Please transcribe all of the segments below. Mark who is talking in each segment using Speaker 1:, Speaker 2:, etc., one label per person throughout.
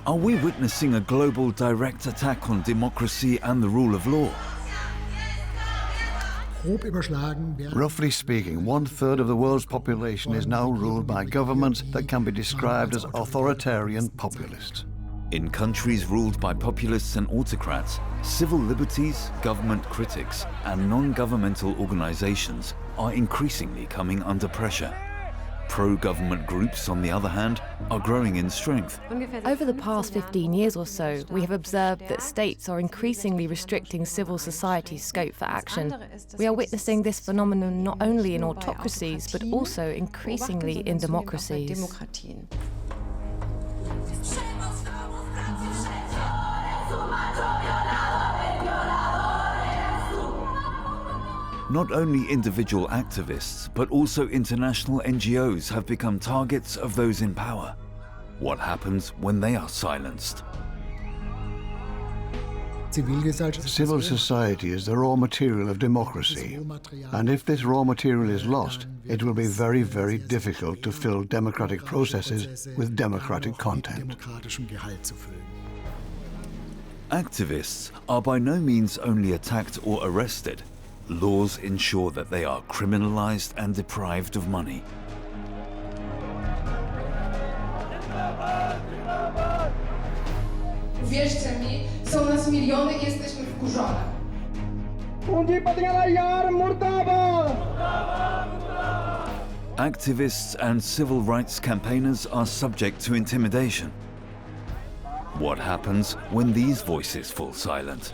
Speaker 1: Are we witnessing a global direct attack on democracy and the rule of law?
Speaker 2: Roughly speaking, 1/3 of the world's population is now ruled by governments that can be described as authoritarian populists.
Speaker 1: In countries ruled by populists and autocrats, civil liberties, government critics, and non-governmental organizations are increasingly coming under pressure. Pro-government groups, on the other hand, are growing in strength.
Speaker 3: Over the past 15 years or so, we have observed that states are increasingly restricting civil society's scope for action. We are witnessing this phenomenon not only in autocracies, but also increasingly in democracies.
Speaker 1: Not only individual activists, but also international NGOs have become targets of those in power. What happens when they are silenced?
Speaker 2: Civil society is the raw material of democracy, and if this raw material is lost, it will be very, very difficult to fill democratic processes with democratic content.
Speaker 1: Activists are by no means only attacked or arrested. Laws ensure that they are criminalized and deprived of money.
Speaker 4: Uwierzcie mi, są nas miliony i jesteśmy wkurzone.
Speaker 1: Activists and civil rights campaigners are subject to intimidation. What happens when these voices fall silent?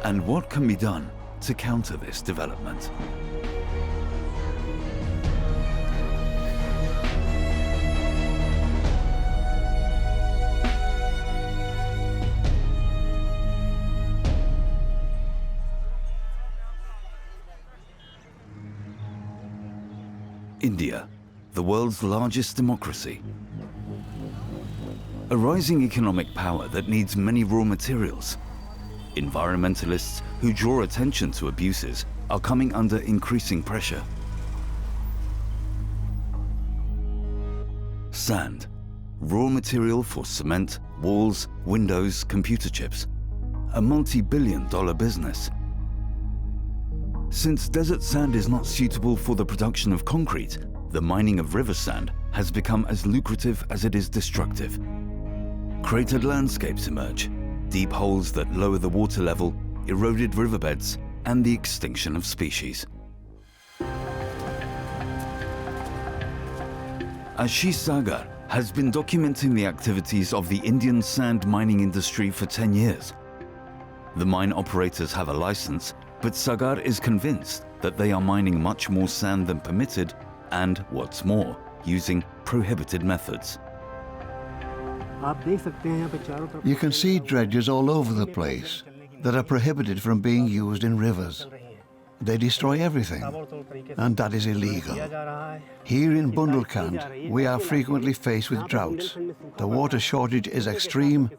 Speaker 1: And what can be done to counter this development? India, the world's largest democracy. A rising economic power that needs many raw materials. Environmentalists who draw attention to abuses are coming under increasing pressure. Sand, raw material for cement, walls, windows, computer chips. A multi-billion-dollar business. Since desert sand is not suitable for the production of concrete, the mining of river sand has become as lucrative as it is destructive. Cratered landscapes emerge. Deep holes that lower the water level, eroded riverbeds, and the extinction of species. Ashish Sagar has been documenting the activities of the Indian sand mining industry for 10 years. The mine operators have a license, but Sagar is convinced that they are mining much more sand than permitted and, what's more, using prohibited methods.
Speaker 2: You can see dredges all over the place that are prohibited from being used in rivers. They destroy everything, and that is illegal. Here in Bundelkhand, we are frequently faced with droughts. The water shortage is extreme,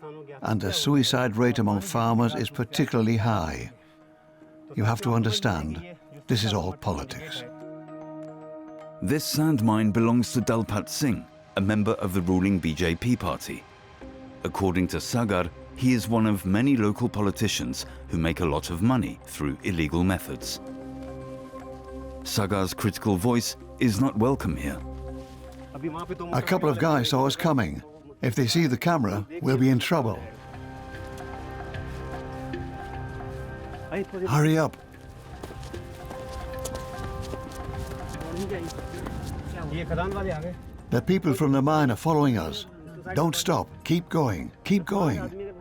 Speaker 2: and the suicide rate among farmers is particularly high. You have to understand, this is all politics.
Speaker 1: This sand mine belongs to Dalpat Singh, a member of the ruling BJP party. According to Sagar, he is one of many local politicians who make a lot of money through illegal methods. Sagar's critical voice is not welcome here.
Speaker 2: A couple of guys saw us coming. If they see the camera, we'll be in trouble. Hurry up. The people from the mine are following us. Don't stop. Keep going. Keep going.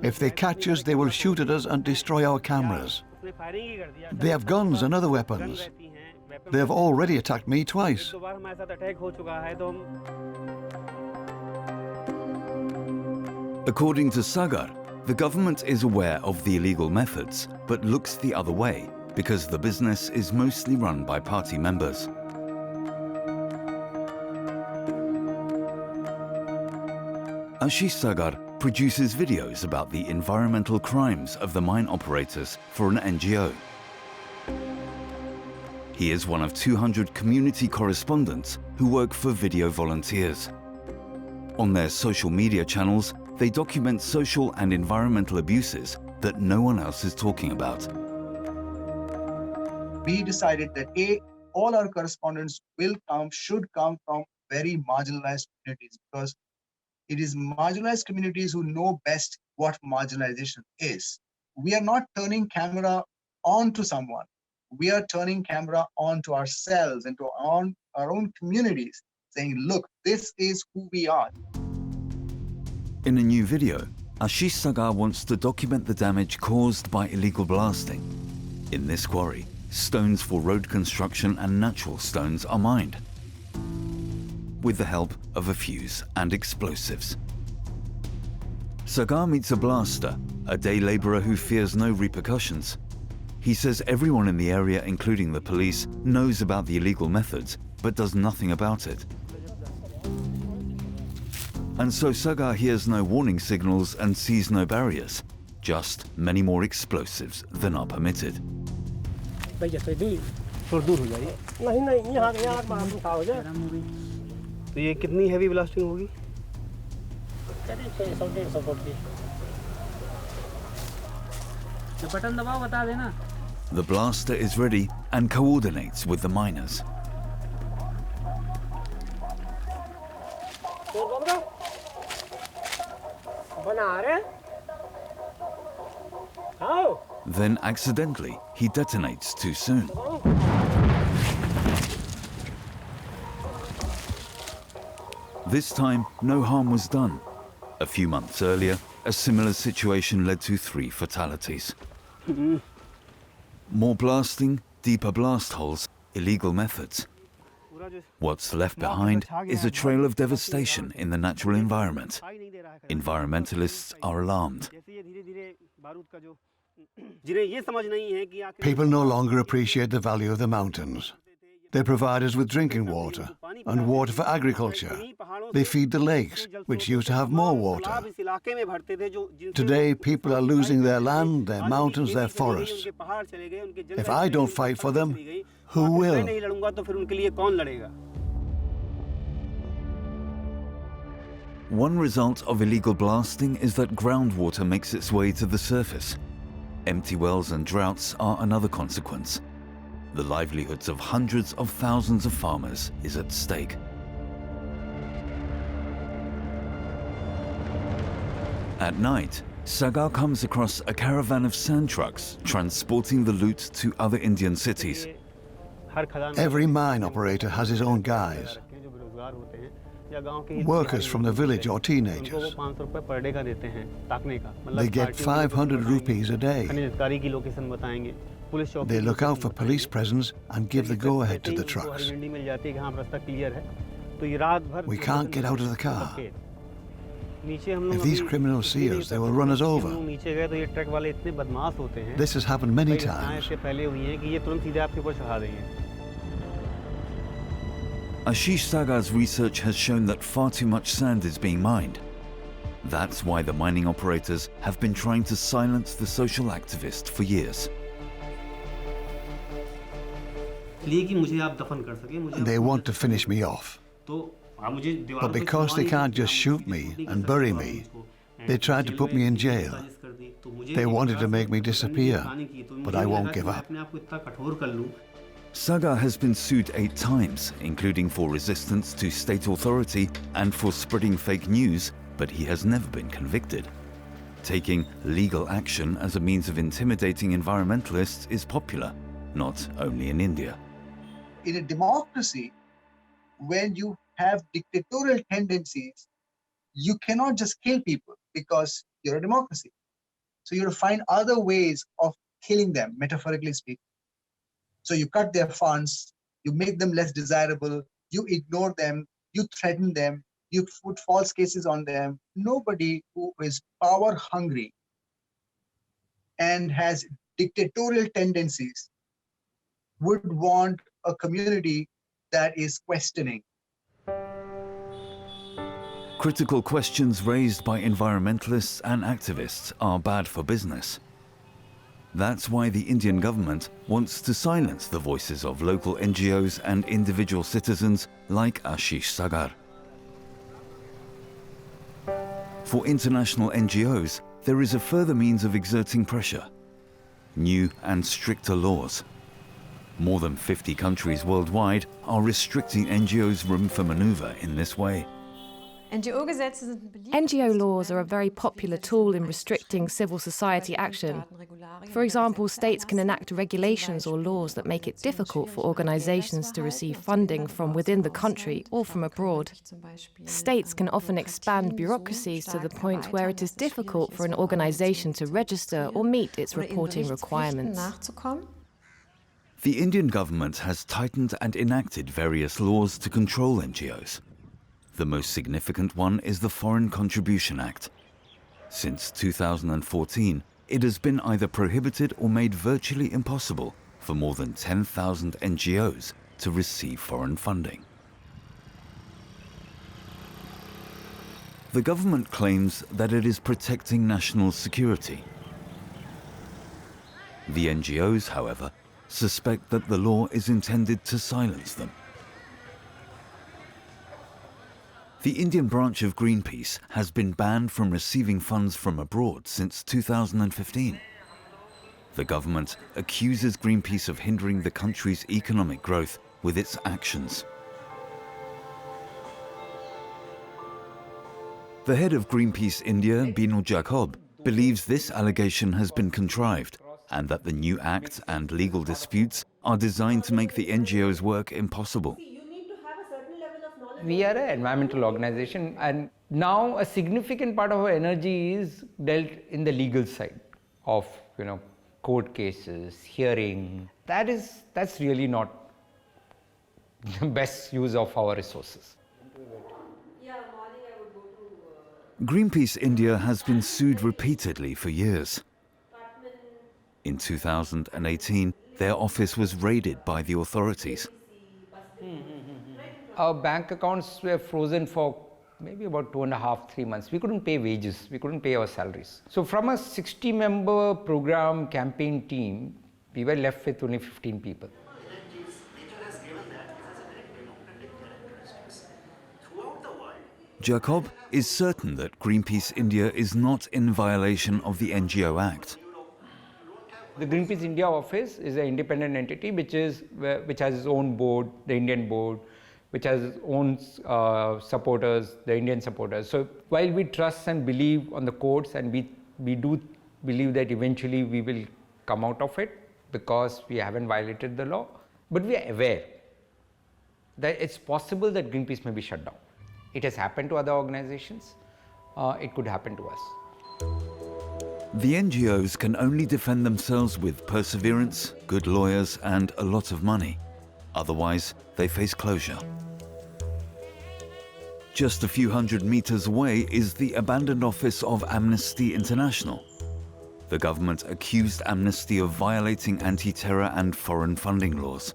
Speaker 2: If they catch us, they will shoot at us and destroy our cameras. They have guns and other weapons. They have already attacked me twice.
Speaker 1: According to Sagar, the government is aware of the illegal methods, but looks the other way because the business is mostly run by party members. Ashish Sagar produces videos about the environmental crimes of the mine operators for an NGO. He is one of 200 community correspondents who work for video volunteers. On their social media channels, they document social and environmental abuses that no one else is talking about.
Speaker 5: We decided that all our correspondents should come from very marginalized communities, because it is marginalized communities who know best what marginalization is. We are not turning camera on to someone. We are turning camera on to ourselves and to our own communities, saying, look, this is who we are.
Speaker 1: In a new video, Ashish Sagar wants to document the damage caused by illegal blasting. In this quarry, stones for road construction and natural stones are mined, with the help of a fuse and explosives. Sagar meets a blaster, a day laborer who fears no repercussions. He says everyone in the area, including the police, knows about the illegal methods, but does nothing about it. And so Sagar hears no warning signals and sees no barriers, just many more explosives than are permitted.
Speaker 6: तो ये कितनी heavy blasting होगी? Button दबाओ बता देना.
Speaker 1: The blaster is ready and coordinates with the miners. Then accidentally, he detonates too soon. This time, no harm was done. A few months earlier, a similar situation led to 3 fatalities. More blasting, deeper blast holes, illegal methods. What's left behind is a trail of devastation in the natural environment. Environmentalists are alarmed.
Speaker 2: People no longer appreciate the value of the mountains. They provide us with drinking water and water for agriculture. They feed the lakes, which used to have more water. Today, people are losing their land, their mountains, their forests. If I don't fight for them, who will?
Speaker 1: One result of illegal blasting is that groundwater makes its way to the surface. Empty wells and droughts are another consequence. The livelihoods of hundreds of thousands of farmers is at stake. At night, Sagar comes across a caravan of sand trucks transporting the loot to other Indian cities.
Speaker 2: Every mine operator has his own guys. Workers from the village or teenagers. They get 500 rupees a day. They look out for police presence and give the go-ahead to the trucks. We can't get out of the car. If these criminals see us, they will run us over. This has happened many times.
Speaker 1: Ashish Sagar's research has shown that far too much sand is being mined. That's why the mining operators have been trying to silence the social activist for years.
Speaker 2: They want to finish me off. But because they can't just shoot me and bury me, they tried to put me in jail. They wanted to make me disappear, but I won't give up.
Speaker 1: Sagar has been sued 8 times, including for resistance to state authority and for spreading fake news, but he has never been convicted. Taking legal action as a means of intimidating environmentalists is popular, not only in India.
Speaker 5: In a democracy, when you have dictatorial tendencies, you cannot just kill people because you're a democracy. So you have to find other ways of killing them, metaphorically speaking. So you cut their funds, you make them less desirable, you ignore them, you threaten them, you put false cases on them. Nobody who is power hungry and has dictatorial tendencies would want a community that is questioning.
Speaker 1: Critical questions raised by environmentalists and activists are bad for business. That's why the Indian government wants to silence the voices of local NGOs and individual citizens like Ashish Sagar. For international NGOs, there is a further means of exerting pressure: new and stricter laws. More than 50 countries worldwide are restricting NGOs' room for maneuver in this way.
Speaker 3: NGO laws are a very popular tool in restricting civil society action. For example, states can enact regulations or laws that make it difficult for organizations to receive funding from within the country or from abroad. States can often expand bureaucracies to the point where it is difficult for an organization to register or meet its reporting requirements.
Speaker 1: The Indian government has tightened and enacted various laws to control NGOs. The most significant one is the Foreign Contribution Act. Since 2014, it has been either prohibited or made virtually impossible for more than 10,000 NGOs to receive foreign funding. The government claims that it is protecting national security. The NGOs, however, suspect that the law is intended to silence them. The Indian branch of Greenpeace has been banned from receiving funds from abroad since 2015. The government accuses Greenpeace of hindering the country's economic growth with its actions. The head of Greenpeace India, Binu Jacob, believes this allegation has been contrived and that the new act and legal disputes are designed to make the NGO's work impossible.
Speaker 7: We are an environmental organization, and now a significant part of our energy is dealt in the legal side of, court cases, hearing. That's really not the best use of our resources.
Speaker 1: Greenpeace India has been sued repeatedly for years. In 2018, their office was raided by the authorities.
Speaker 7: Our bank accounts were frozen for maybe about 2.5, 3 months. We couldn't pay wages, we couldn't pay our salaries. So from a 60-member program campaign team, we were left with only 15 people.
Speaker 1: Jacob is certain that Greenpeace India is not in violation of the NGO Act.
Speaker 7: The Greenpeace India office is an independent entity which has its own board, the Indian board, which has its own supporters, the Indian supporters. So while we trust and believe on the courts, and we do believe that eventually we will come out of it because we haven't violated the law, but we are aware that it's possible that Greenpeace may be shut down. It has happened to other organizations. It could happen to us.
Speaker 1: The NGOs can only defend themselves with perseverance, good lawyers, and a lot of money. Otherwise, they face closure. Just a few hundred meters away is the abandoned office of Amnesty International. The government accused Amnesty of violating anti-terror and foreign funding laws.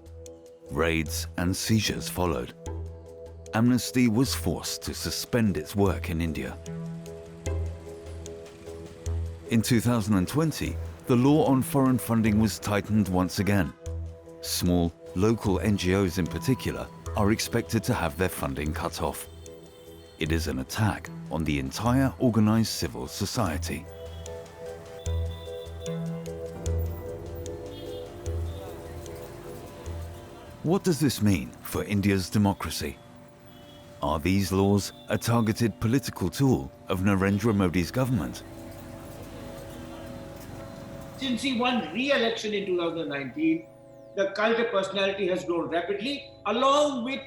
Speaker 1: Raids and seizures followed. Amnesty was forced to suspend its work in India. In 2020, the law on foreign funding was tightened once again. Small, local NGOs in particular are expected to have their funding cut off. It is an attack on the entire organized civil society. What does this mean for India's democracy? Are these laws a targeted political tool of Narendra Modi's government?
Speaker 8: Since he won re-election in 2019, the cult of personality has grown rapidly, along with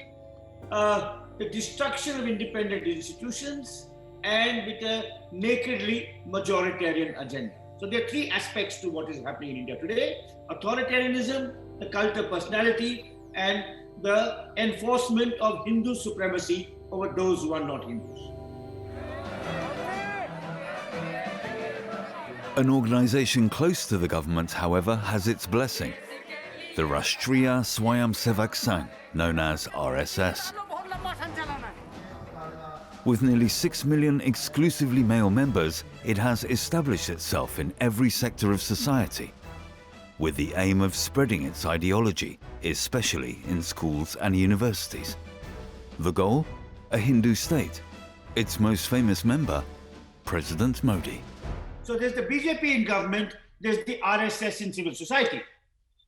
Speaker 8: the destruction of independent institutions and with a nakedly majoritarian agenda. So there are three aspects to what is happening in India today: authoritarianism, the cult of personality, and the enforcement of Hindu supremacy over those who are not Hindus.
Speaker 1: An organization close to the government, however, has its blessing. The Rashtriya Swayamsevak Sangh, known as RSS. With nearly 6 million exclusively male members, it has established itself in every sector of society, with the aim of spreading its ideology, especially in schools and universities. The goal? A Hindu state. Its most famous member? President Modi.
Speaker 8: So there's the BJP in government, there's the RSS in civil society.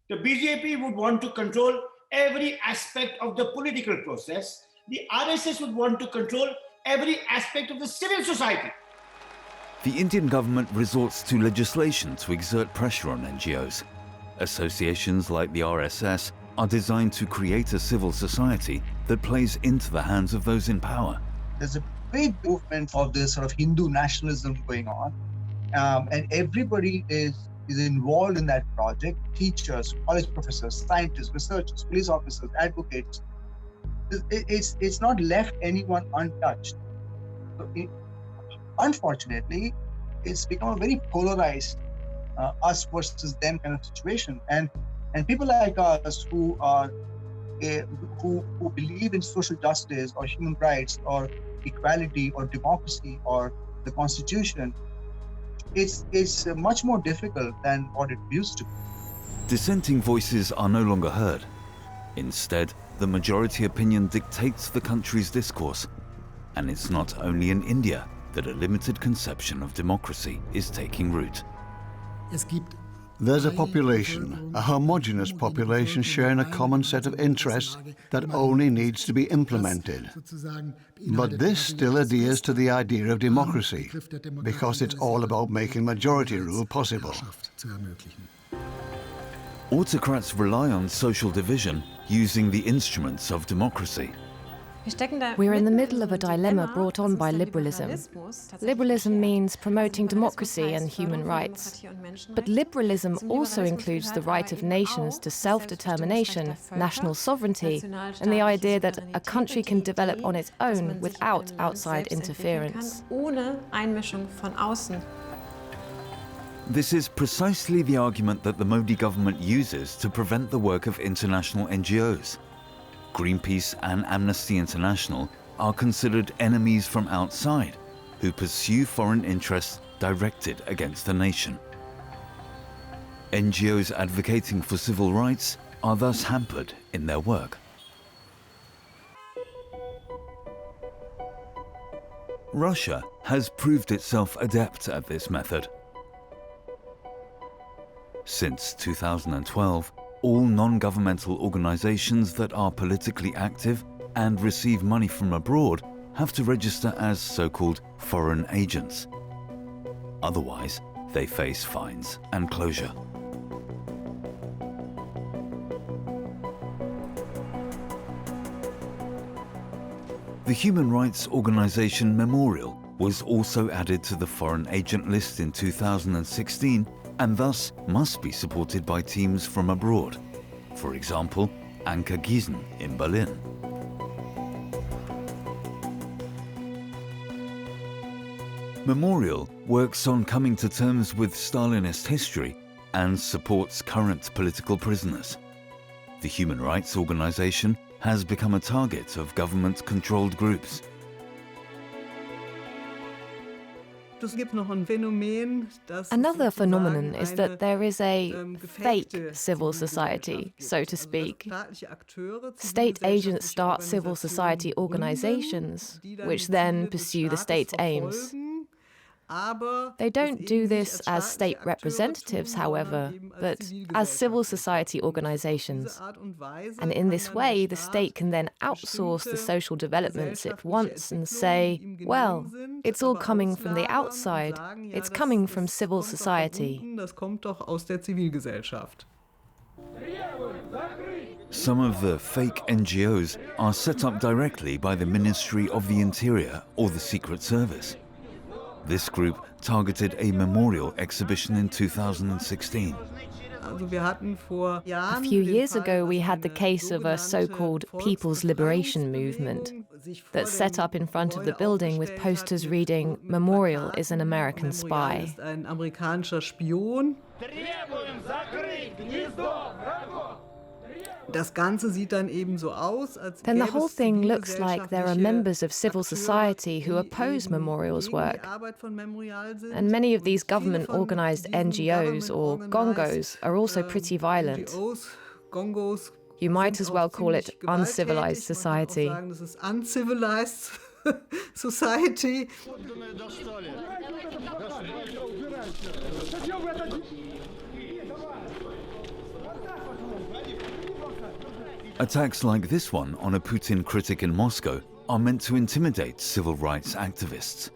Speaker 8: The BJP would want to control every aspect of the political process. The RSS would want to control every aspect of the civil society.
Speaker 1: The Indian government resorts to legislation to exert pressure on NGOs. Associations like the RSS are designed to create a civil society that plays into the hands of those in power.
Speaker 5: There's a big movement of this sort of Hindu nationalism going on, and everybody is involved in that project. Teachers, college professors, scientists, researchers, police officers, advocates. It's not left anyone untouched. So unfortunately, it's become a very polarized us versus them kind of situation, and people like us who are who believe in social justice or human rights or equality or democracy or the constitution, it's much more difficult than what it used to be.
Speaker 1: Dissenting voices are no longer heard. Instead, the majority opinion dictates the country's discourse. And it's not only in India that a limited conception of democracy is taking root.
Speaker 2: There's a population, a homogeneous population sharing a common set of interests that only needs to be implemented. But this still adheres to the idea of democracy, because it's all about making majority rule possible.
Speaker 1: Autocrats rely on social division using the instruments of democracy.
Speaker 3: We're in the middle of a dilemma brought on by liberalism. Liberalism means promoting democracy and human rights. But liberalism also includes the right of nations to self-determination, national sovereignty, and the idea that a country can develop on its own without outside interference.
Speaker 1: This is precisely the argument that the Modi government uses to prevent the work of international NGOs. Greenpeace and Amnesty International are considered enemies from outside who pursue foreign interests directed against the nation. NGOs advocating for civil rights are thus hampered in their work. Russia has proved itself adept at this method. Since 2012, all non-governmental organizations that are politically active and receive money from abroad have to register as so-called foreign agents. Otherwise, they face fines and closure. The human rights organization Memorial was also added to the foreign agent list in 2016 and thus must be supported by teams from abroad. For example, Anke Giesen in Berlin. Memorial works on coming to terms with Stalinist history and supports current political prisoners. The human rights organization has become a target of government-controlled groups.
Speaker 3: Another phenomenon is that there is a fake civil society, so to speak. State agents start civil society organizations, which then pursue the state's aims. They don't do this as state representatives, however, but as civil society organizations. And in this way, the state can then outsource the social developments it wants and say, well, it's all coming from the outside, it's coming from civil society.
Speaker 1: Some of the fake NGOs are set up directly by the Ministry of the Interior or the Secret Service. This group targeted a memorial exhibition in 2016.
Speaker 3: A few years ago, we had the case of a so-called People's Liberation Movement that set up in front of the building with posters reading, "Memorial is an American spy." Then the whole thing looks like there are members of civil society who oppose Memorial's work. And many of these government-organized NGOs, or GONGOs, are also pretty violent. You might as well call it uncivilized society.
Speaker 9: society.
Speaker 1: Attacks like this one on a Putin critic in Moscow are meant to intimidate civil rights activists.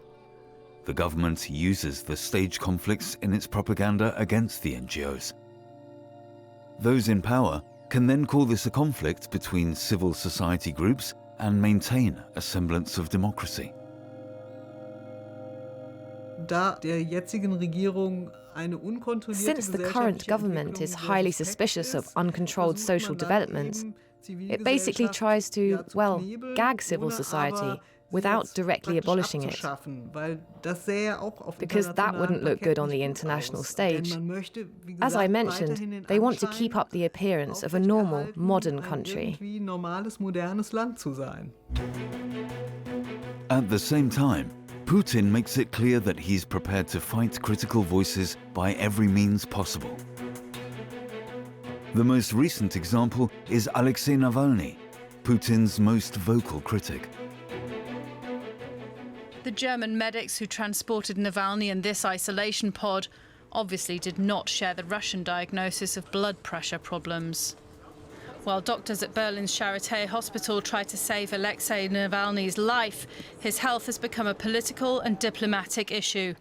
Speaker 1: The government uses the staged conflicts in its propaganda against the NGOs. Those in power can then call this a conflict between civil society groups and maintain a semblance of democracy.
Speaker 3: Since the current government is highly suspicious of uncontrolled social developments, it basically tries to, well, gag civil society without directly abolishing it. Because that wouldn't look good on the international stage. As I mentioned, they want to keep up the appearance of a normal, modern country.
Speaker 1: At the same time, Putin makes it clear that he's prepared to fight critical voices by every means possible. The most recent example is Alexei Navalny, Putin's most vocal critic.
Speaker 10: The German medics who transported Navalny in this isolation pod obviously did not share the Russian diagnosis of blood pressure problems. While doctors at Berlin's Charité hospital try to save Alexei Navalny's life, his health has become a political and diplomatic issue.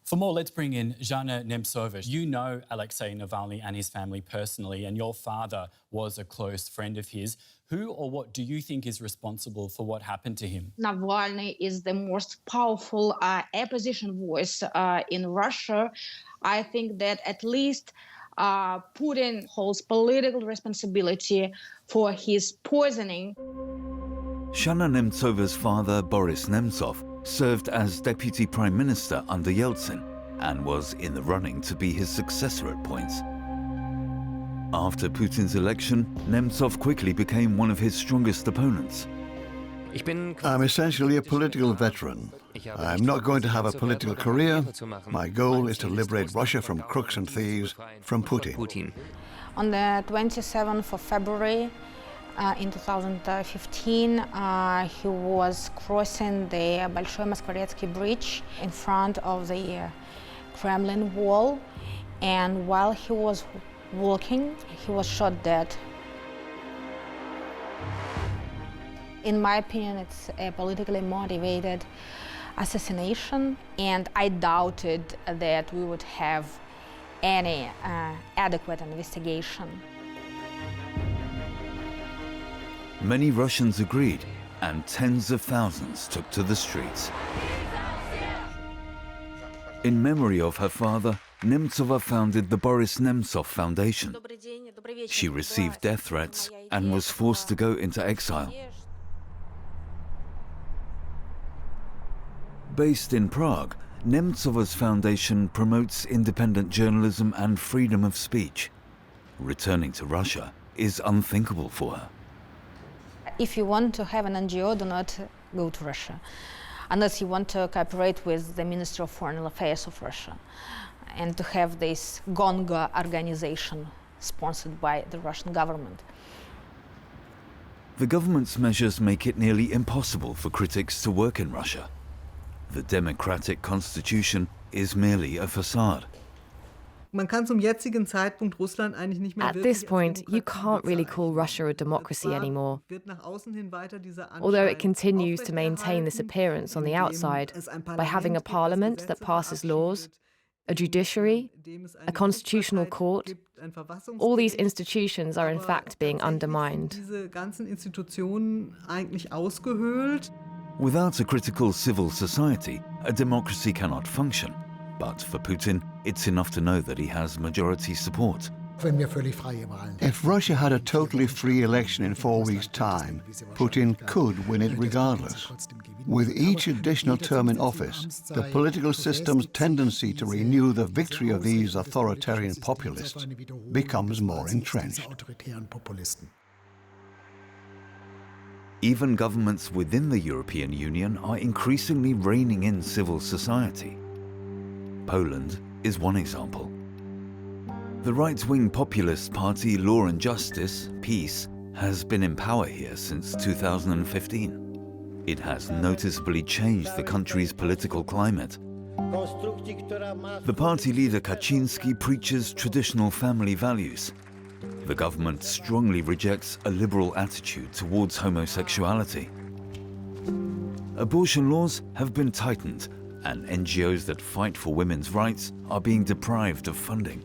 Speaker 11: For more, let's bring in Zhana Nemtsova. You know Alexei Navalny and his family personally, and your father was a close friend of his. Who or what do you think is responsible for what happened to him?
Speaker 12: Navalny is the most powerful opposition voice in Russia. I think that at least Putin holds political responsibility for his poisoning.
Speaker 1: Zhana Nemtsova's father, Boris Nemtsov, served as deputy prime minister under Yeltsin and was in the running to be his successor at points. After Putin's election, Nemtsov quickly became one of his strongest opponents.
Speaker 2: I'm essentially a political veteran. I'm not going to have a political career. My goal is to liberate Russia from crooks and thieves, from Putin.
Speaker 12: On the 27th of February in 2015, he was crossing the Большой Москворецкий Bridge in front of the Kremlin wall, and while he was walking, he was shot dead. In my opinion, it's a politically motivated assassination, and I doubted that we would have any adequate investigation.
Speaker 1: Many Russians agreed, and tens of thousands took to the streets. In memory of her father, Nemtsova founded the Boris Nemtsov Foundation. She received death threats and was forced to go into exile. Based in Prague, Nemtsova's foundation promotes independent journalism and freedom of speech. Returning to Russia is unthinkable for her.
Speaker 12: If you want to have an NGO, do not go to Russia, unless you want to cooperate with the Ministry of Foreign Affairs of Russia and to have this Gonga organization sponsored by the Russian government.
Speaker 1: The government's measures make it nearly impossible for critics to work in Russia. The democratic constitution is merely a facade.
Speaker 3: At this point, you can't really call Russia a democracy anymore. Although it continues to maintain this appearance on the outside by having a parliament that passes laws, a judiciary, a constitutional court, all these institutions are in fact being undermined.
Speaker 1: Without a critical civil society, a democracy cannot function. But for Putin, it's enough to know that he has majority support.
Speaker 2: If Russia had a totally free election in 4 weeks' time, Putin could win it regardless. With each additional term in office, the political system's tendency to renew the victory of these authoritarian populists becomes more entrenched.
Speaker 1: Even governments within the European Union are increasingly reining in civil society. Poland is one example. The right-wing populist party Law and Justice, PiS, has been in power here since 2015. It has noticeably changed the country's political climate. The party leader Kaczynski preaches traditional family values. The government strongly rejects a liberal attitude towards homosexuality. Abortion laws have been tightened, and NGOs that fight for women's rights are being deprived of funding.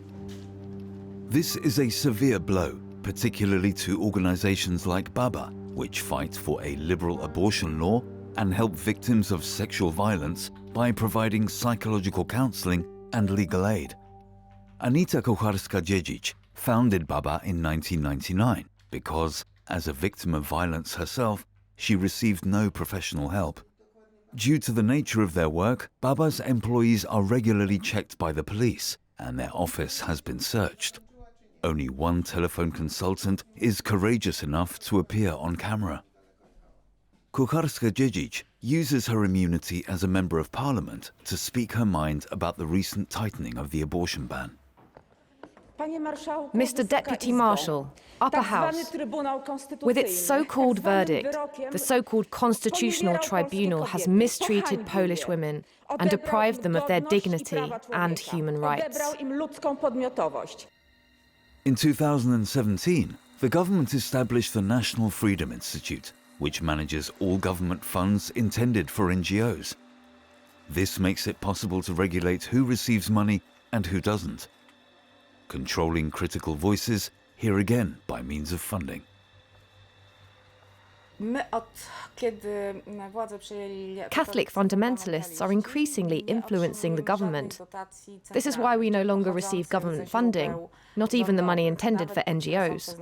Speaker 1: This is a severe blow, particularly to organizations like BABA, which fight for a liberal abortion law and help victims of sexual violence by providing psychological counseling and legal aid. Anita Kucharska-Dziedzic founded BABA in 1999 because, as a victim of violence herself, she received no professional help. Due to the nature of their work, BABA's employees are regularly checked by the police, and their office has been searched. Only one telephone consultant is courageous enough to appear on camera. Kucharska-Dziedzic uses her immunity as a member of parliament to speak her mind about the recent tightening of the abortion ban.
Speaker 3: Mr. Deputy Marshal, Upper House, with its so-called verdict, the so-called Constitutional Tribunal has mistreated Polish women and deprived them of their dignity and human rights.
Speaker 1: In 2017, the government established the National Freedom Institute, which manages all government funds intended for NGOs. This makes it possible to regulate who receives money and who doesn't. Controlling critical voices, here again by means of funding.
Speaker 3: Catholic fundamentalists are increasingly influencing the government. This is why we no longer receive government funding, not even the money intended for NGOs.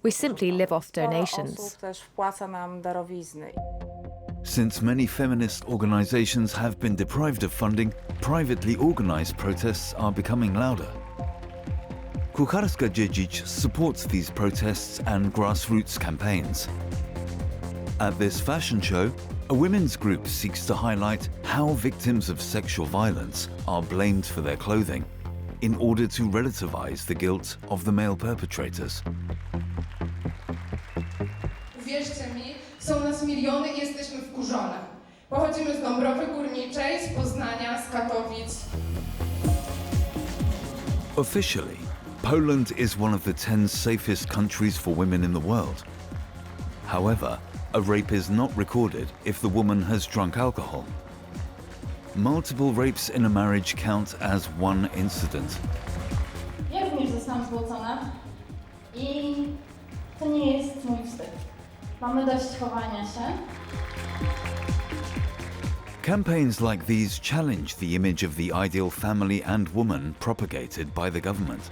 Speaker 3: We simply live off donations.
Speaker 1: Since many feminist organizations have been deprived of funding, privately organized protests are becoming louder. Kucharska-Dziedzic supports these protests and grassroots campaigns. At this fashion show, a women's group seeks to highlight how victims of sexual violence are blamed for their clothing in order to relativize the guilt of the male perpetrators.
Speaker 4: Uwierzcie mi, są nas miliony i jesteśmy wkurzone. Pochodzimy z Dąbrowy Górniczej, z Poznania, z Katowic.
Speaker 1: Officially, Poland is one of the 10 safest countries for women in the world. However, a rape is not recorded if the woman has drunk alcohol. Multiple rapes in a marriage count as one incident.
Speaker 9: Ja również zostałam zgwałcona i to nie jest mój wstyd. Mamy dość chowania się.
Speaker 1: Campaigns like these challenge the image of the ideal family and woman propagated by the government.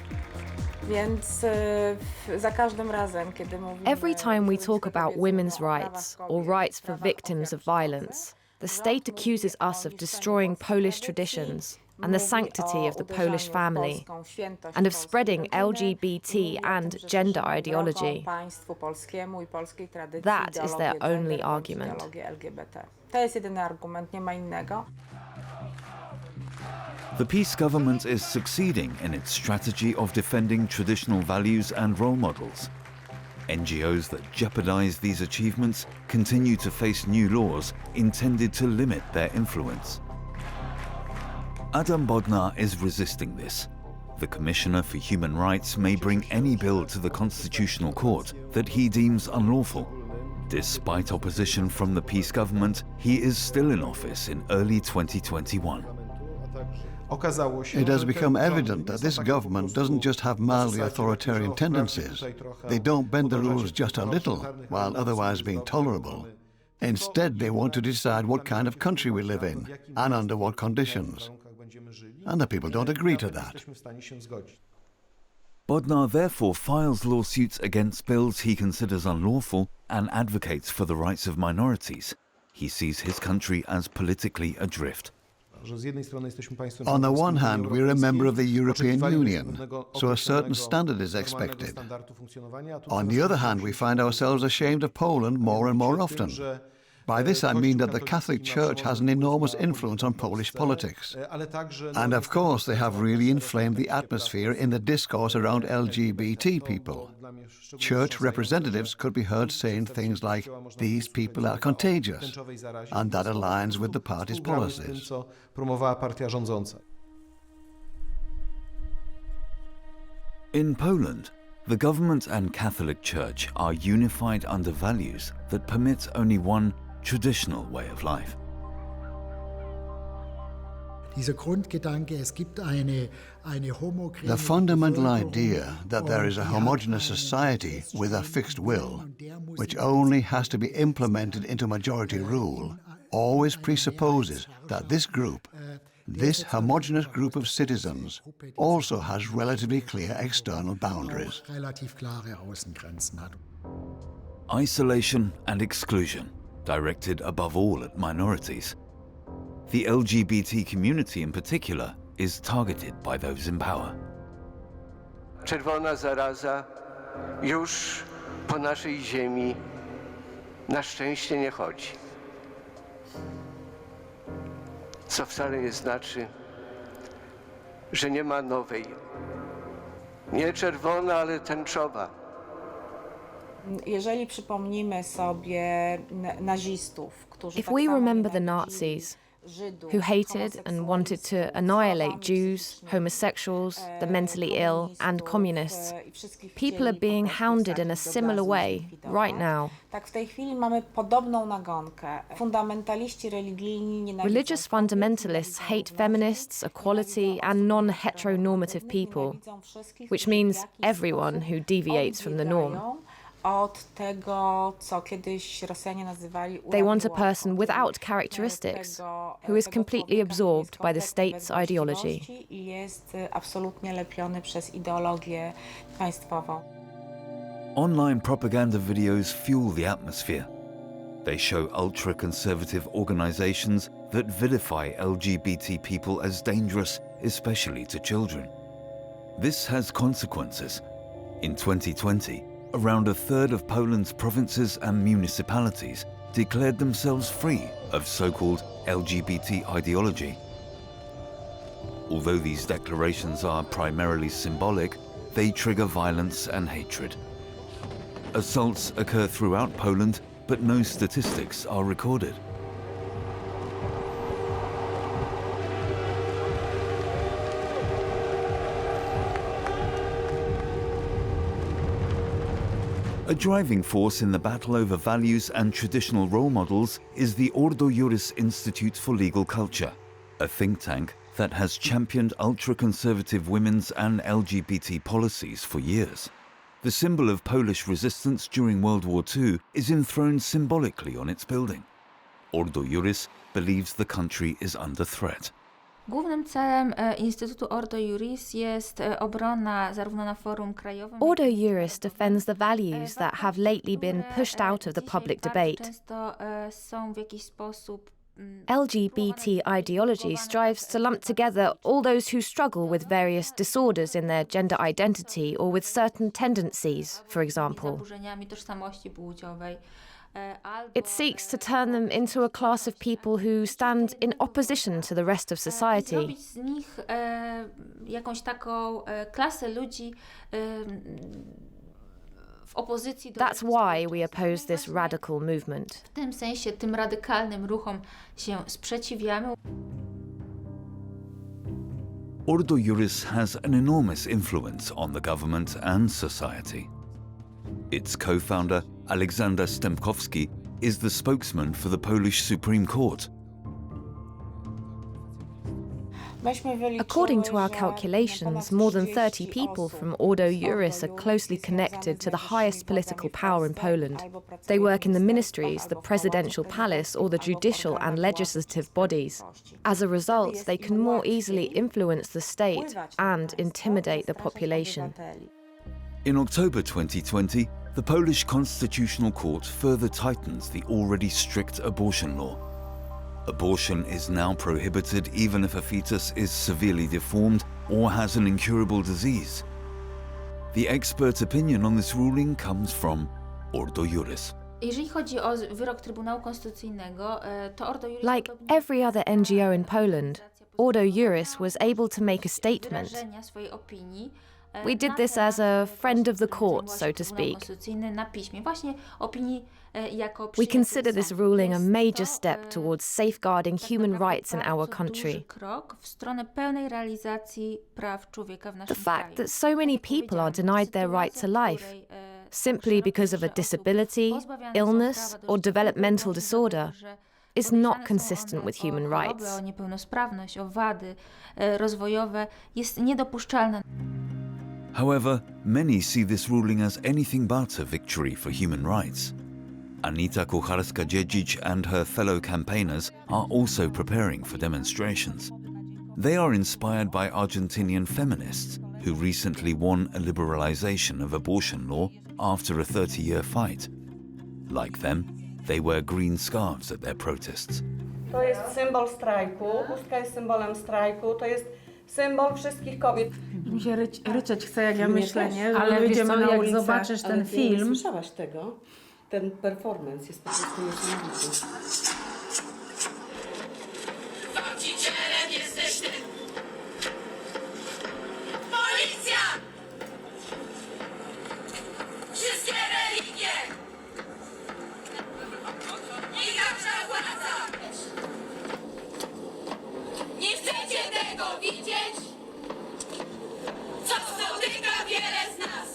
Speaker 3: Every time we talk about women's rights or rights for victims of violence, the state accuses us of destroying Polish traditions and the sanctity of the Polish family, and of spreading LGBT and gender ideology. That is their only argument.
Speaker 1: The peace government is succeeding in its strategy of defending traditional values and role models. NGOs that jeopardize these achievements continue to face new laws intended to limit their influence. Adam Bodnar is resisting this. The Commissioner for Human Rights may bring any bill to the Constitutional Court that he deems unlawful. Despite opposition from the peace government, he is still in office in early 2021.
Speaker 2: It has become evident that this government doesn't just have mildly authoritarian tendencies. They don't bend the rules just a little, while otherwise being tolerable. Instead, they want to decide what kind of country we live in, and under what conditions. And the people don't agree to that.
Speaker 1: Bodnar therefore files lawsuits against bills he considers unlawful and advocates for the rights of minorities. He sees his country as politically adrift.
Speaker 2: On the one hand, we're a member of the European Union, so a certain standard is expected. On the other hand, we find ourselves ashamed of Poland more and more often. By this I mean that the Catholic Church has an enormous influence on Polish politics. And of course they have really inflamed the atmosphere in the discourse around LGBT people. Church representatives could be heard saying things like, "These people are contagious," and that aligns with the party's policies.
Speaker 1: In Poland, the government and Catholic Church are unified under values that permit only one traditional way of life.
Speaker 2: The fundamental idea that there is a homogeneous society with a fixed will, which only has to be implemented into majority rule, always presupposes that this homogeneous group of citizens also has relatively clear external boundaries.
Speaker 1: Isolation and exclusion, directed above all at minorities. The LGBT community in particular is targeted by those in power.
Speaker 13: Czerwona zaraza już po naszej ziemi na szczęście nie chodzi. Co wcale nie znaczy, że nie ma nowej. Nie czerwona, ale tęczowa.
Speaker 12: Jeżeli przypomnimy sobie nazistów, którzy
Speaker 3: If we remember the Nazis, who hated and wanted to annihilate Jews, homosexuals, the mentally ill, and communists, people are being hounded in a similar way right now.
Speaker 12: Tak w tej chwili mamy podobną nagonkę. Fundamentaliści religijni nienawidzą.
Speaker 3: Religious fundamentalists hate feminists, equality, and non-heteronormative people, which means everyone who deviates from the norm.
Speaker 12: Od tego, co kiedyś Rosjanie nazywali
Speaker 3: They want a person without characteristics, who is completely absorbed by the state's ideology.
Speaker 12: I jest absolutnie lepiony przez ideologię państwową.
Speaker 1: Online propaganda videos fuel the atmosphere. They show ultra-conservative organizations that vilify LGBT people as dangerous, especially to children. This has consequences. In 2020, around a third of Poland's provinces and municipalities declared themselves free of so-called LGBT ideology. Although these declarations are primarily symbolic, they trigger violence and hatred. Assaults occur throughout Poland, but no statistics are recorded. A driving force in the battle over values and traditional role models is the Ordo Juris Institute for Legal Culture, a think tank that has championed ultra-conservative women's and LGBT policies for years. The symbol of Polish resistance during World War II is enthroned symbolically on its building. Ordo Juris believes the country is under threat.
Speaker 14: Głównym celem Instytutu Ordo Juris jest obrona zarówno na forum krajowym.
Speaker 3: Ordo Juris defends the values that have lately been pushed out of the public debate.
Speaker 14: Często są w jakiś sposób
Speaker 3: LGBT ideology strives to lump together all those who struggle with various disorders in their gender identity or with certain tendencies, for example.
Speaker 14: zaburzeniami tożsamości płciowej.
Speaker 3: It seeks to turn them into a class of people who stand in opposition to the rest of society.
Speaker 14: Zrobić z nich jakąś taką klasę ludzi w opozycji do.
Speaker 3: That's why we oppose this radical movement.
Speaker 14: W tym sensie tym radykalnym ruchom się sprzeciwiamy.
Speaker 1: Ordo Juris has an enormous influence on the government and society. Its co-founder, Aleksander Stępkowski, is the spokesman for the Polish Supreme Court.
Speaker 3: According to our calculations, more than 30 people from Ordo Juris are closely connected to the highest political power in Poland. They work in the ministries, the presidential palace, or the judicial and legislative bodies. As a result, they can more easily influence the state and intimidate the population.
Speaker 1: In October 2020, the Polish Constitutional Court further tightens the already strict abortion law. Abortion is now prohibited even if a fetus is severely deformed or has an incurable disease. The expert opinion on this ruling comes from Ordo Juris.
Speaker 14: Jeżeli chodzi o wyrok Trybunału Konstytucyjnego, to Ordo Iuris...
Speaker 3: Like every other NGO in Poland, Ordo Iuris was able to make a statement.
Speaker 14: swojej opinii.
Speaker 3: We did this as a friend of the court, so to speak.
Speaker 14: Na piśmie. Właśnie opinii jako
Speaker 3: We consider this ruling a major step towards safeguarding human rights in our country.
Speaker 14: Krok w stronę pełnej realizacji praw człowieka w naszym
Speaker 3: The fact that so many people are denied their right to life simply because of a disability, illness, or developmental disorder is not consistent with human rights.
Speaker 14: O niepełnosprawność, o wady rozwojowe jest niedopuszczalne.
Speaker 1: However, many see this ruling as anything but a victory for human rights. Anita Kucharska-Dziedzic and her fellow campaigners are also preparing for demonstrations. They are inspired by Argentinian feminists who recently won a liberalization of abortion law after a 30-year fight. Like them, they wear green scarves at their protests.
Speaker 15: To jest symbol strajku, chustka jest symbolem strajku, to jest symbol wszystkich kobiet.
Speaker 16: Mi się ryczeć chce, jak ja myślę, nie? Że
Speaker 17: ale
Speaker 16: wyjdziemy na
Speaker 17: jak
Speaker 16: ulicę.
Speaker 17: zobaczysz ten film... Nie słyszałaś tego? Ten performance jest po prostu niesamowity.
Speaker 18: Gwałcicielem jesteś ty! Policja! Wszystkie religie! I nasza władza! Nie chcecie tego widzieć? Co dotyka wiele z nas!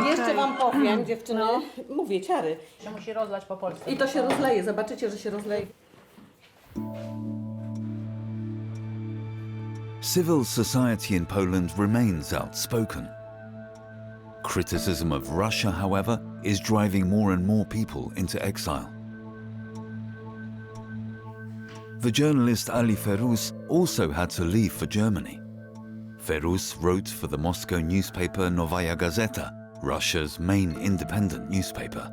Speaker 17: Jeszcze wam powiem, dziewczyny, mówię, ciary.
Speaker 16: To musi rozlać po polsku.
Speaker 17: I to się rozleje, zobaczycie, że się rozleje.
Speaker 1: Civil society in Poland remains outspoken. Criticism of Russia, however, is driving more and more people into exile. The journalist Ali Feruz also had to leave for Germany. Feruz wrote for the Moscow newspaper Novaya Gazeta, Russia's main independent newspaper.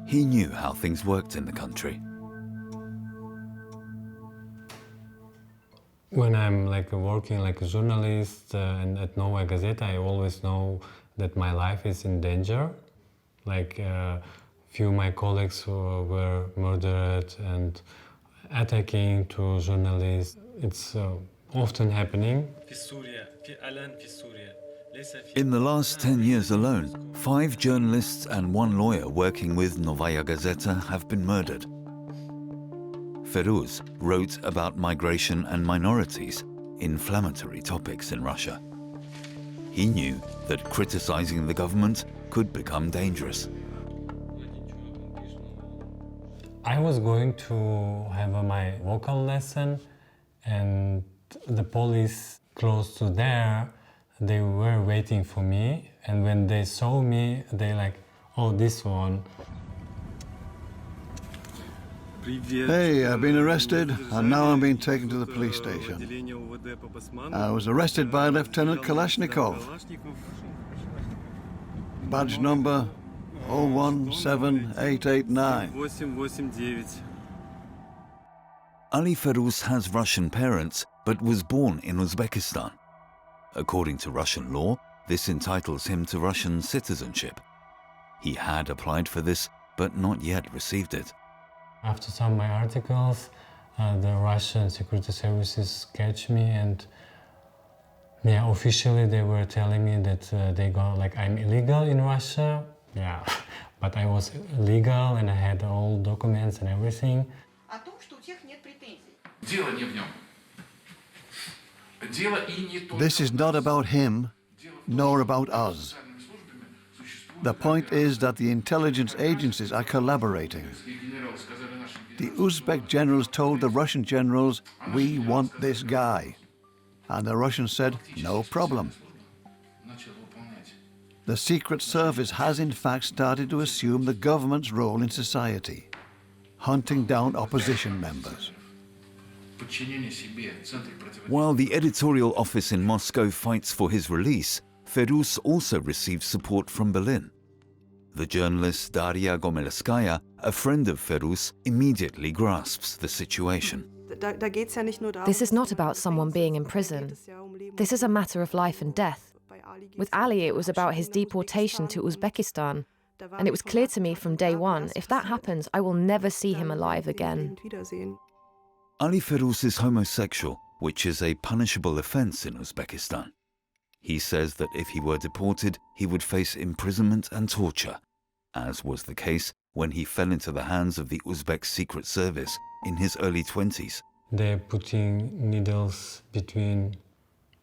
Speaker 1: He knew how things worked in the country.
Speaker 19: When I'm working like a journalist and at Novaya Gazeta, I always know that my life is in danger. Few of my colleagues were murdered and attacking to journalists. It's often happening.
Speaker 1: In the last 10 years alone, 5 journalists and 1 lawyer working with Novaya Gazeta have been murdered. Feruz wrote about migration and minorities, inflammatory topics in Russia. He knew that criticizing the government could become dangerous.
Speaker 19: I was going to have my vocal lesson, and the police close to there, they were waiting for me, and when they saw me, they like, oh, this one.
Speaker 2: Hey, I've been arrested, and now I'm being taken to the police station. I was arrested by Lieutenant Kalashnikov. Badge number 017889.
Speaker 1: Ali Feruz has Russian parents, but was born in Uzbekistan. According to Russian law, this entitles him to Russian citizenship. He had applied for this, but not yet received it.
Speaker 19: After some of my articles, the Russian security services catch me, and officially they were telling me that they got I'm illegal in Russia. Yeah, but I was legal and I had all documents and everything.
Speaker 2: This is not about him, nor about us. The point is that the intelligence agencies are collaborating. The Uzbek generals told the Russian generals, "We want this guy." And the Russians said, "No problem." The Secret Service has in fact started to assume the government's role in society, hunting down opposition members.
Speaker 1: While the editorial office in Moscow fights for his release, Feruz also receives support from Berlin. The journalist Daria Gomelskaya, a friend of Feruz, immediately grasps the situation.
Speaker 3: This is not about someone being in prison. This is a matter of life and death. With Ali, it was about his deportation to Uzbekistan. And it was clear to me from day one, if that happens, I will never see him alive again.
Speaker 1: Ali Feruz is homosexual, which is a punishable offence in Uzbekistan. He says that if he were deported, he would face imprisonment and torture, as was the case when he fell into the hands of the Uzbek Secret Service in his early 20s.
Speaker 19: They're putting needles between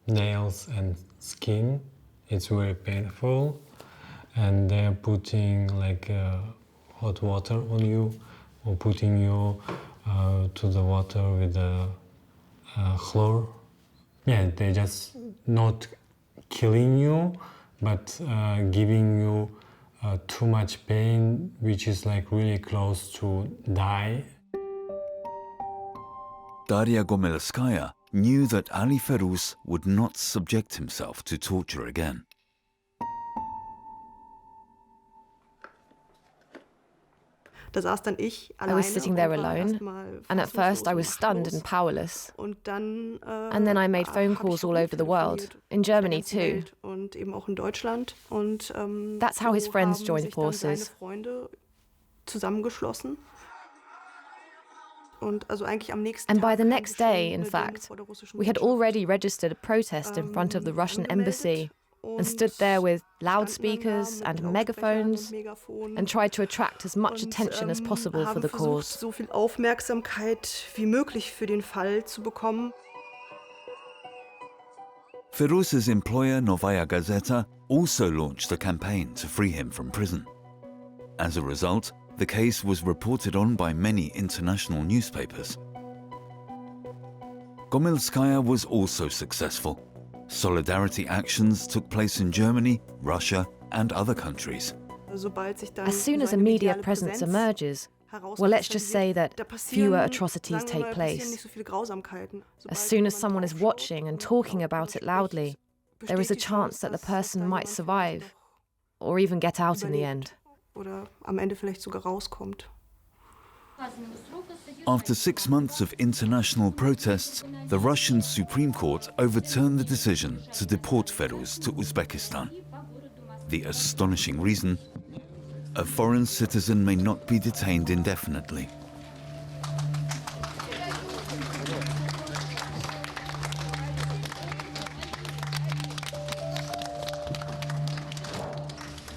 Speaker 19: nails and skin. It's very painful. And they're putting like hot water on you, or putting you to the water with chlor. Yeah, they're just not killing you, but giving you too much pain, which is like really close to die.
Speaker 1: Daria Gomelskaya knew that Ali Feruz would not subject himself to torture again.
Speaker 3: I was sitting there alone, and at first I was stunned and powerless. And then I made phone calls all over the world, in Germany too. That's how his friends joined forces. And by the next day, in fact, we had already registered a protest in front of the Russian embassy and stood there with loudspeakers and megaphones and tried to attract as much attention as possible for the cause.
Speaker 1: Feruz's employer, Novaya Gazeta, also launched a campaign to free him from prison. As a result, the case was reported on by many international newspapers. Gomilskaya was also successful. Solidarity actions took place in Germany, Russia, and other countries.
Speaker 3: As soon as a media presence emerges, well, let's just say that fewer atrocities take place. As soon as someone is watching and talking about it loudly, there is a chance that the person might survive or even get out in the end.
Speaker 1: After 6 months of international protests, the Russian Supreme Court overturned the decision to deport Feruz to Uzbekistan. The astonishing reason: a foreign citizen may not be detained indefinitely.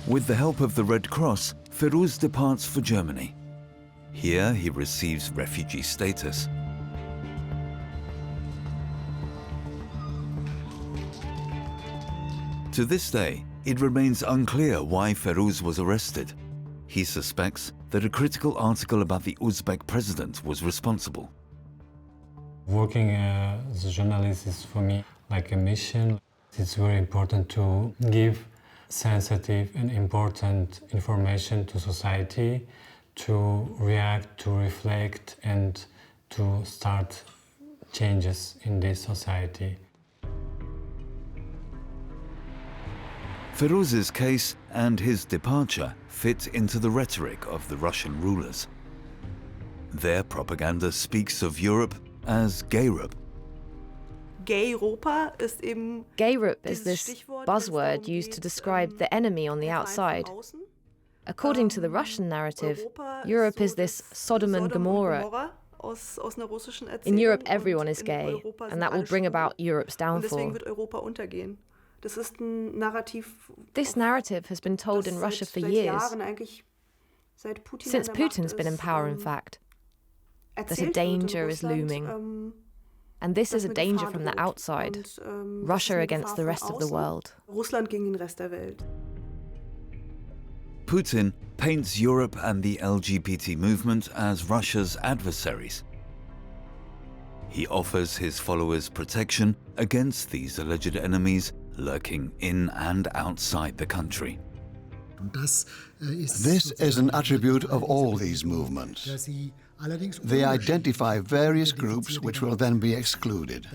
Speaker 1: With the help of the Red Cross, Feruz departs for Germany. Here he receives refugee status. To this day, it remains unclear why Feruz was arrested. He suspects that a critical article about the Uzbek president was responsible.
Speaker 19: Working as a journalist is for me like a mission. It's very important to give sensitive and important information to society, to react, to reflect, and to start changes in this society.
Speaker 1: Feruz's case and his departure fit into the rhetoric of the Russian rulers. Their propaganda speaks of Europe as Gayrup.
Speaker 3: Gayrup is this buzzword used to describe the enemy on the outside. According to the Russian narrative, Europe is this Sodom and Gomorrah. In Europe, everyone is gay, and that will bring about Europe's downfall. This narrative has been told in Russia for years, since Putin's been in power, in fact, that a danger is looming. And this is a danger from the outside, Russia against the rest of the world.
Speaker 1: Putin paints Europe and the LGBT movement as Russia's adversaries. He offers his followers protection against these alleged enemies lurking in and outside the country.
Speaker 2: This is an attribute of all these movements. They identify various groups which will then be excluded.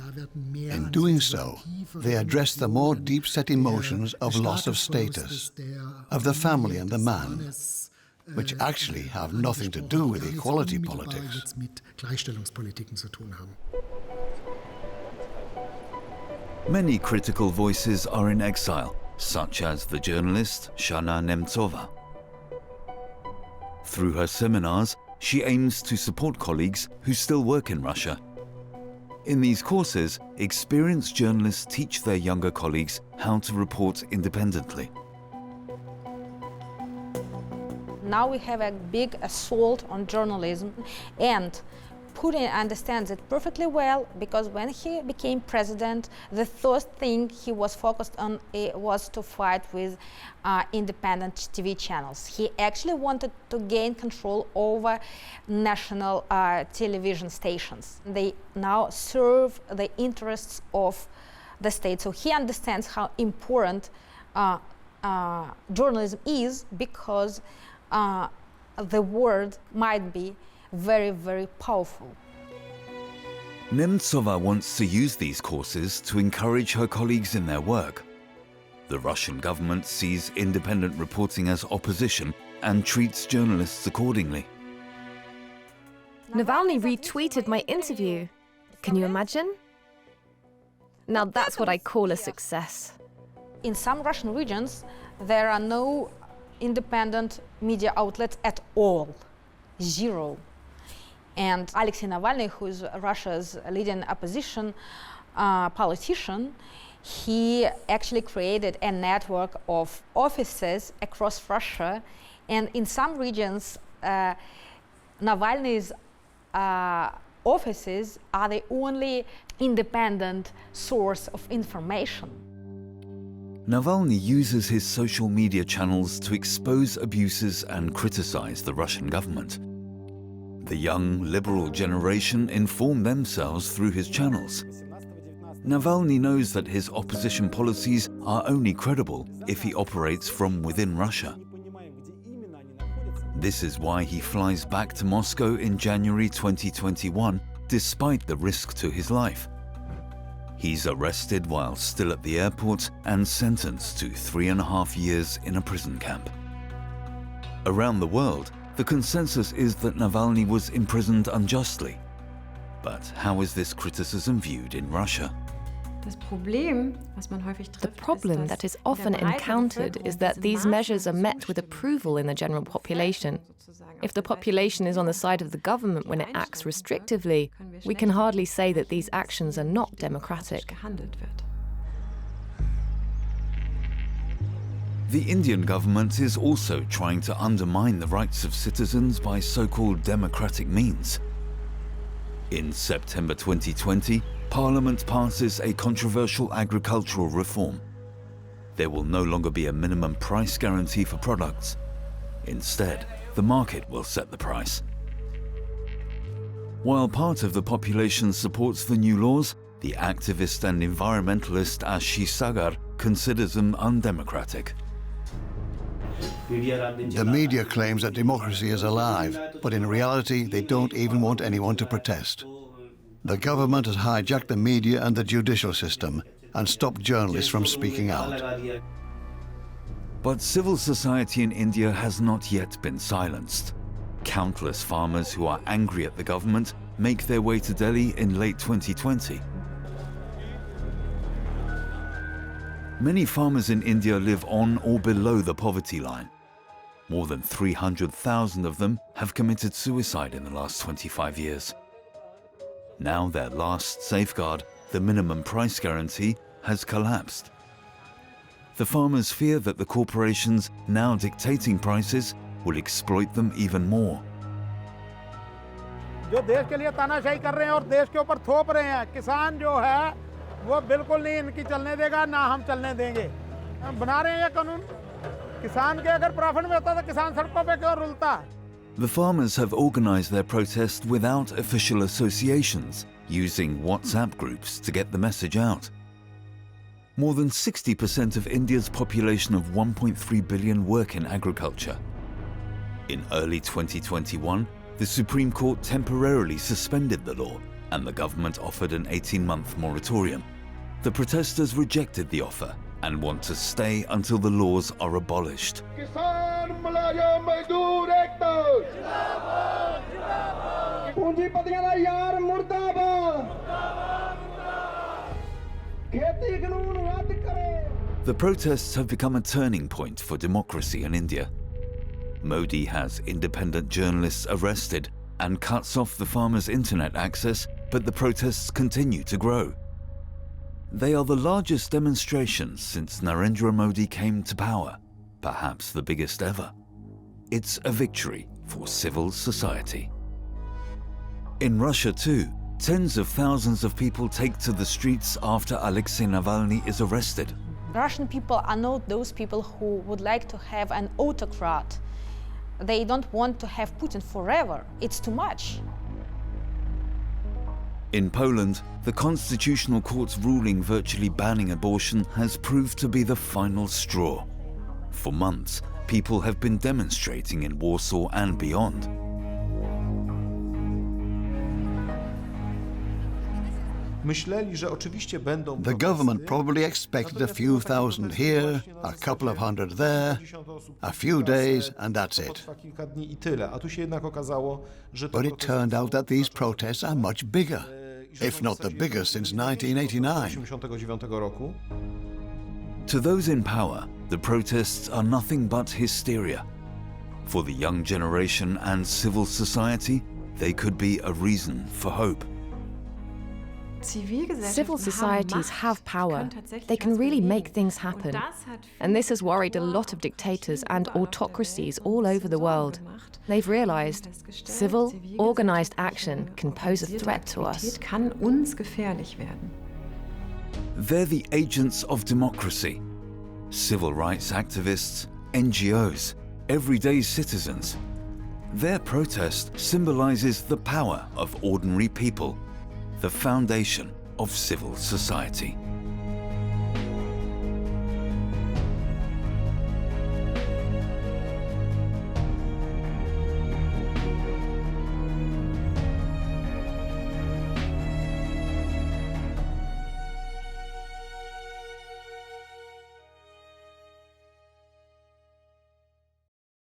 Speaker 2: In doing so, they address the more deep-set emotions of loss of status, of the family and the man, which actually have nothing to do with equality politics.
Speaker 1: Many critical voices are in exile, such as the journalist Zhana Nemtsova. Through her seminars, she aims to support colleagues who still work in Russia. In these courses, experienced journalists teach their younger colleagues how to report independently.
Speaker 12: Now we have a big assault on journalism, and Putin understands it perfectly well, because when he became president, the first thing he was focused on was to fight with independent TV channels. He actually wanted to gain control over national television stations. They now serve the interests of the state. So he understands how important journalism is, because the word might be very, very powerful.
Speaker 1: Nemtsova wants to use these courses to encourage her colleagues in their work. The Russian government sees independent reporting as opposition and treats journalists accordingly.
Speaker 3: Navalny retweeted my interview. Can you imagine? Now that's what I call a success.
Speaker 12: In some Russian regions, there are no independent media outlets at all. Zero. And Alexei Navalny, who is Russia's leading opposition politician, he actually created a network of offices across Russia. And in some regions, Navalny's offices are the only independent source of information.
Speaker 1: Navalny uses his social media channels to expose abuses and criticize the Russian government. The young liberal generation inform themselves through his channels. Navalny knows that his opposition policies are only credible if he operates from within Russia. This is why he flies back to Moscow in January 2021, despite the risk to his life. He's arrested while still at the airport and sentenced to 3.5 years in a prison camp. Around the world, the consensus is that Navalny was imprisoned unjustly. But how is this criticism viewed in Russia?
Speaker 3: The problem that is often encountered is that these measures are met with approval in the general population. If the population is on the side of the government when it acts restrictively, we can hardly say that these actions are not democratic.
Speaker 1: The Indian government is also trying to undermine the rights of citizens by so-called democratic means. In September 2020, Parliament passes a controversial agricultural reform. There will no longer be a minimum price guarantee for products. Instead, the market will set the price. While part of the population supports the new laws, the activist and environmentalist Ashish Sagar considers them undemocratic.
Speaker 2: The media claims that democracy is alive, but in reality, they don't even want anyone to protest. The government has hijacked the media and the judicial system and stopped journalists from speaking out.
Speaker 1: But civil society in India has not yet been silenced. Countless farmers who are angry at the government make their way to Delhi in late 2020. Many farmers in India live on or below the poverty line. More than 300,000 of them have committed suicide in the last 25 years. Now their last safeguard, the minimum price guarantee, has collapsed. The farmers fear that the corporations now dictating prices will exploit them even more.
Speaker 20: जो देश के लिए तानाशाही कर रहे हैं और देश के ऊपर थोप रहे हैं, किसान जो है वो बिल्कुल नहीं इनकी चलने देगा, ना हम चलने देंगे। हम बना रहे हैं ये कानून। किसान के अगर प्रॉफिट में होता तो किसान सड़कों पे क्यों रुलता?
Speaker 1: The farmers have organized their protest without official associations, using WhatsApp groups to get the message out. More than 60% of India's population of 1.3 billion work in agriculture. In early 2021, the Supreme Court temporarily suspended the law, and the government offered an 18-month moratorium. The protesters rejected the offer and want to stay until the laws are abolished. The protests have become a turning point for democracy in India. Modi has independent journalists arrested and cuts off the farmers' internet access, but the protests continue to grow. They are the largest demonstrations since Narendra Modi came to power, perhaps the biggest ever. It's a victory for civil society. In Russia too, tens of thousands of people take to the streets after Alexei Navalny is arrested.
Speaker 12: Russian people are not those people who would like to have an autocrat. They don't want to have Putin forever. It's too much.
Speaker 1: In Poland, the Constitutional Court's ruling virtually banning abortion has proved to be the final straw. For months, people have been demonstrating in Warsaw and beyond.
Speaker 2: The government probably expected a few thousand here, a couple of hundred there, a few days, and that's it. But it turned out that these protests are much bigger, if not the biggest since 1989.
Speaker 1: To those in power, the protests are nothing but hysteria. For the young generation and civil society, they could be a reason for hope.
Speaker 3: Civil societies have power. They can really make things happen. And this has worried a lot of dictators and autocracies all over the world. They've realized civil, organized action can pose a threat to us.
Speaker 1: They're the agents of democracy. Civil rights activists, NGOs, everyday citizens. Their protest symbolizes the power of ordinary people, the foundation of civil society.